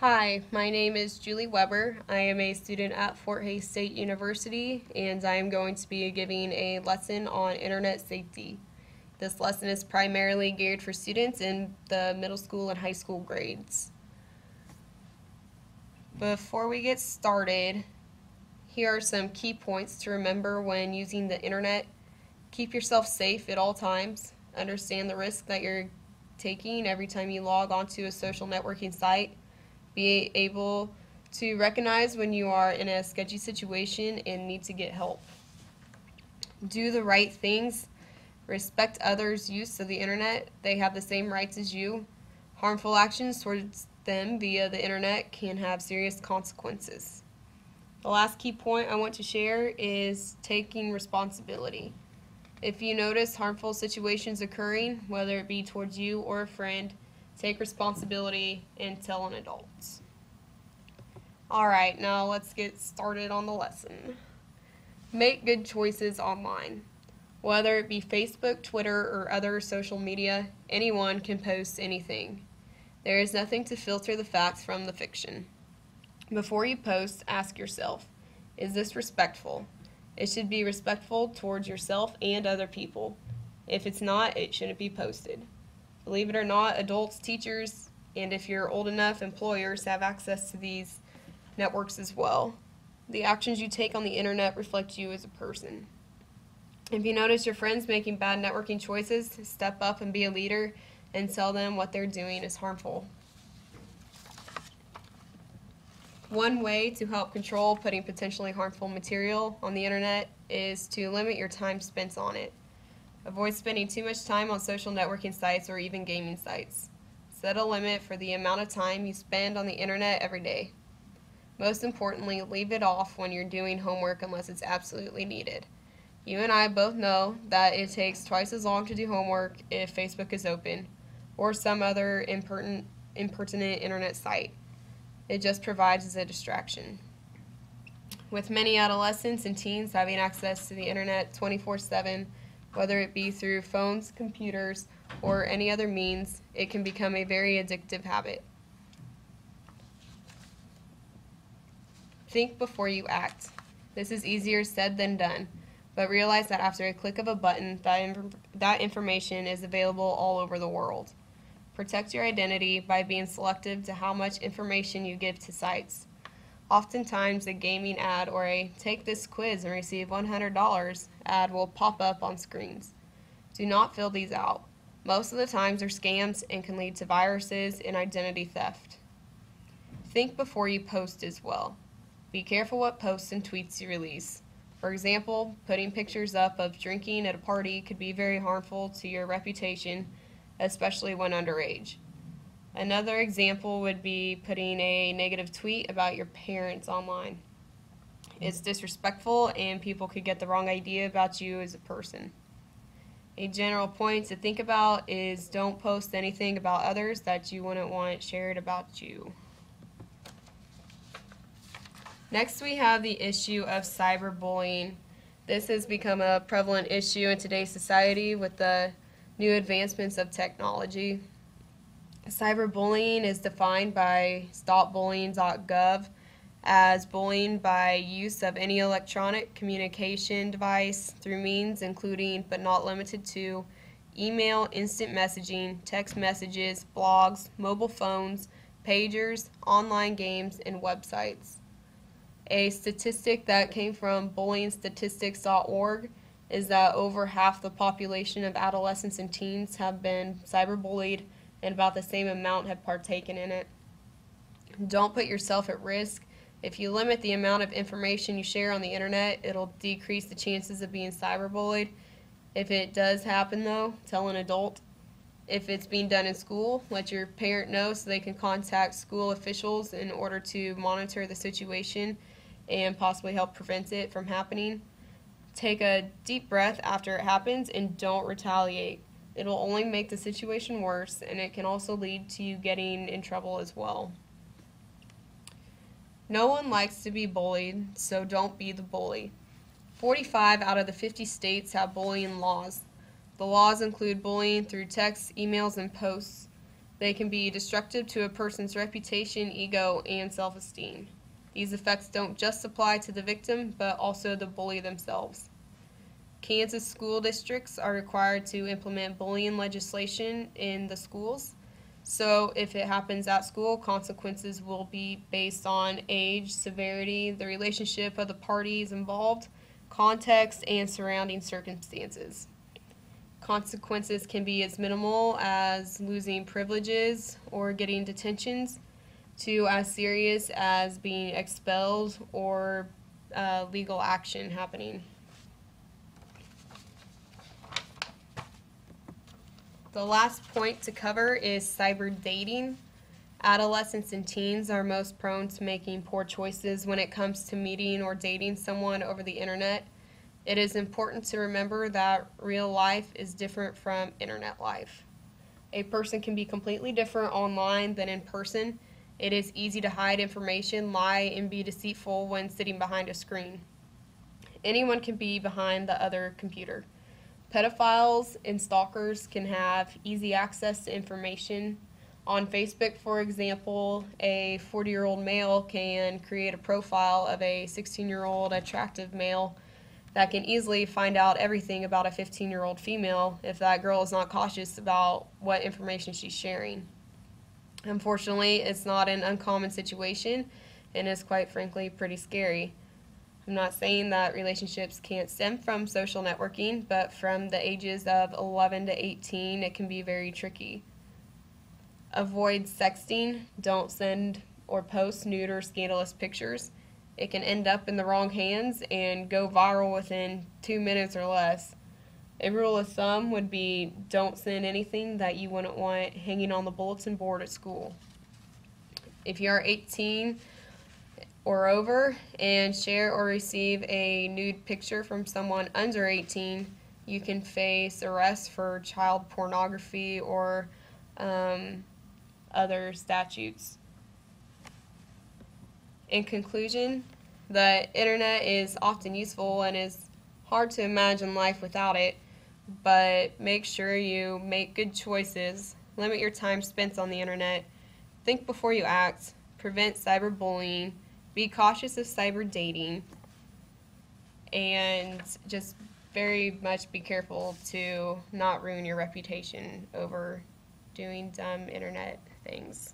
Hi, my name is Julie Weber. I am a student at Fort Hays State University, and I am going to be giving a lesson on internet safety. This lesson is primarily geared for students in the middle school and high school grades. Before we get started, here are some key points to remember when using the internet. Keep yourself safe at all times. Understand the risk that you're taking every time you log onto a social networking site. Be able to recognize when you are in a sketchy situation and need to get help. Do the right things. Respect others' use of the internet. They have the same rights as you. Harmful actions towards them via the internet can have serious consequences. The last key point I want to share is taking responsibility. If you notice harmful situations occurring, whether it be towards you or a friend, take responsibility and tell an adult. Alright, now let's get started on the lesson. Make good choices online. Whether it be Facebook, Twitter, or other social media, anyone can post anything. There is nothing to filter the facts from the fiction. Before you post, ask yourself, is this respectful? It should be respectful towards yourself and other people. If it's not, it shouldn't be posted. Believe it or not, adults, teachers, and if you're old enough, employers have access to these networks as well. The actions you take on the internet reflect you as a person. If you notice your friends making bad networking choices, step up and be a leader and tell them what they're doing is harmful. One way to help control putting potentially harmful material on the internet is to limit your time spent on it. Avoid spending too much time on social networking sites or even gaming sites. Set a limit for the amount of time you spend on the internet every day. Most importantly, leave it off when you're doing homework unless it's absolutely needed. You and I both know that it takes twice as long to do homework if Facebook is open or some other impertinent internet site. It just provides as a distraction. With many adolescents and teens having access to the internet 24/7, whether it be through phones, computers, or any other means, it can become a very addictive habit. Think before you act. This is easier said than done, but realize that after a click of a button, that information is available all over the world. Protect your identity by being selective to how much information you give to sites. Oftentimes, a gaming ad or a "take this quiz and receive $100" ad will pop up on screens. Do not fill these out. Most of the times they're scams and can lead to viruses and identity theft. Think before you post as well. Be careful what posts and tweets you release. For example, putting pictures up of drinking at a party could be very harmful to your reputation, especially when underage. Another example would be putting a negative tweet about your parents online. It's disrespectful and people could get the wrong idea about you as a person. A general point to think about is don't post anything about others that you wouldn't want shared about you. Next, we have the issue of cyberbullying. This has become a prevalent issue in today's society with the new advancements of technology. Cyberbullying is defined by stopbullying.gov as bullying by use of any electronic communication device through means including but not limited to email, instant messaging, text messages, blogs, mobile phones, pagers, online games, and websites. A statistic that came from bullyingstatistics.org is that over half the population of adolescents and teens have been cyberbullied, and about the same amount have partaken in it. Don't put yourself at risk. If you limit the amount of information you share on the internet, it'll decrease the chances of being cyberbullied. If it does happen, though, tell an adult. If it's being done in school, let your parent know so they can contact school officials in order to monitor the situation and possibly help prevent it from happening. Take a deep breath after it happens and don't retaliate. It'll only make the situation worse, and it can also lead to you getting in trouble as well. No one likes to be bullied, so don't be the bully. 45 out of the 50 states have bullying laws. The laws include bullying through texts, emails, and posts. They can be destructive to a person's reputation, ego, and self-esteem. These effects don't just apply to the victim, but also the bully themselves. Kansas school districts are required to implement bullying legislation in the schools. So if it happens at school, consequences will be based on age, severity, the relationship of the parties involved, context, and surrounding circumstances. Consequences can be as minimal as losing privileges or getting detentions to as serious as being expelled or legal action happening. The last point to cover is cyber dating. Adolescents and teens are most prone to making poor choices when it comes to meeting or dating someone over the internet. It is important to remember that real life is different from internet life. A person can be completely different online than in person. It is easy to hide information, lie, and be deceitful when sitting behind a screen. Anyone can be behind the other computer. Pedophiles and stalkers can have easy access to information. On Facebook, for example, a 40-year-old male can create a profile of a 16-year-old attractive male that can easily find out everything about a 15-year-old female if that girl is not cautious about what information she's sharing. Unfortunately, it's not an uncommon situation and is quite frankly pretty scary. I'm not saying that relationships can't stem from social networking, but from the ages of 11 to 18, it can be very tricky. Avoid sexting. Don't send or post nude or scandalous pictures. It can end up in the wrong hands and go viral within 2 minutes or less. A rule of thumb would be don't send anything that you wouldn't want hanging on the bulletin board at school. If you are 18 or over and share or receive a nude picture from someone under 18, you can face arrest for child pornography or other statutes. In conclusion, the internet is often useful and is hard to imagine life without it, but make sure you make good choices, limit your time spent on the internet, think before you act, prevent cyberbullying, be cautious of cyber dating, and just very much be careful to not ruin your reputation over doing dumb internet things.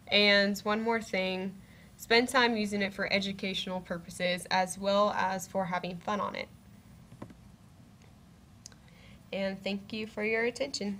And one more thing, spend time using it for educational purposes as well as for having fun on it. And thank you for your attention.